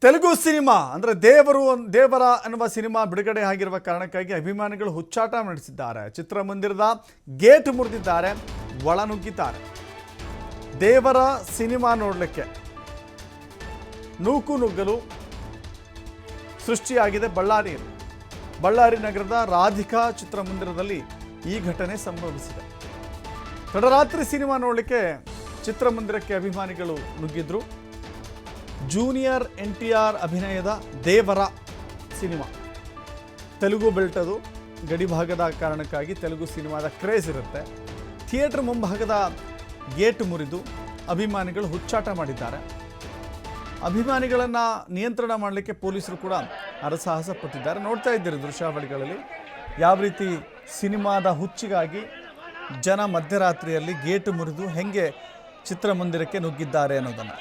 Telugu cinema ಅಂದರೆ ದೇವರ ಅನ್ನುವ ಸಿನಿಮಾ ಬಿಡುಗಡೆ ಆಗಿರುವ ಕಾರಣಕ್ಕಾಗಿ ಅಭಿಮಾನಿಗಳು ಹುಚ್ಚಾಟ ನಡೆಸಿದ್ದಾರೆ. ಚಿತ್ರಮಂದಿರದ ಗೇಟ್ ಮುರಿದಿದ್ದಾರೆ, ಒಳನುಗ್ಗಿದ್ದಾರೆ. ದೇವರ ಸಿನಿಮಾ ನೋಡಲಿಕ್ಕೆ ನೂಕುನುಗ್ಗಲು ಸೃಷ್ಟಿಯಾಗಿದೆ ಬಳ್ಳಾರಿ ನಗರದ ರಾಧಿಕಾ ಚಿತ್ರಮಂದಿರದಲ್ಲಿ ಈ ಘಟನೆ ಸಂಭವಿಸಿದೆ. ತಡರಾತ್ರಿ ಸಿನಿಮಾ ನೋಡಲಿಕ್ಕೆ ಚಿತ್ರಮಂದಿರಕ್ಕೆ ಅಭಿಮಾನಿಗಳು ನುಗ್ಗಿದ್ರು. ಜೂನಿಯರ್ NTR ಅಭಿನಯದ ದೇವರ ಸಿನಿಮಾ ತೆಲುಗು ಬೆಲ್ಟ್, ಅದು ಗಡಿಭಾಗದ ಕಾರಣಕ್ಕಾಗಿ ತೆಲುಗು ಸಿನಿಮಾದ ಕ್ರೇಜ್ ಇರುತ್ತೆ. ಥಿಯೇಟರ್ ಮುಂಭಾಗದ ಗೇಟ್ ಮುರಿದು ಅಭಿಮಾನಿಗಳು ಹುಚ್ಚಾಟ ಮಾಡಿದ್ದಾರೆ. ಅಭಿಮಾನಿಗಳನ್ನು ನಿಯಂತ್ರಣ ಮಾಡಲಿಕ್ಕೆ ಪೊಲೀಸರು ಕೂಡ ಹರಸಾಹಸ ಪಟ್ಟಿದ್ದಾರೆ. ನೋಡ್ತಾ ಇದ್ದೀರಿ ದೃಶ್ಯಾವಳಿಗಳಲ್ಲಿ ಯಾವ ರೀತಿ ಸಿನಿಮಾದ ಹುಚ್ಚಿಗಾಗಿ ಜನ ಮಧ್ಯರಾತ್ರಿಯಲ್ಲಿ ಗೇಟ್ ಮುರಿದು ಹೆಂಗೆ ಚಿತ್ರಮಂದಿರಕ್ಕೆ ನುಗ್ಗಿದ್ದಾರೆ ಅನ್ನೋದನ್ನು.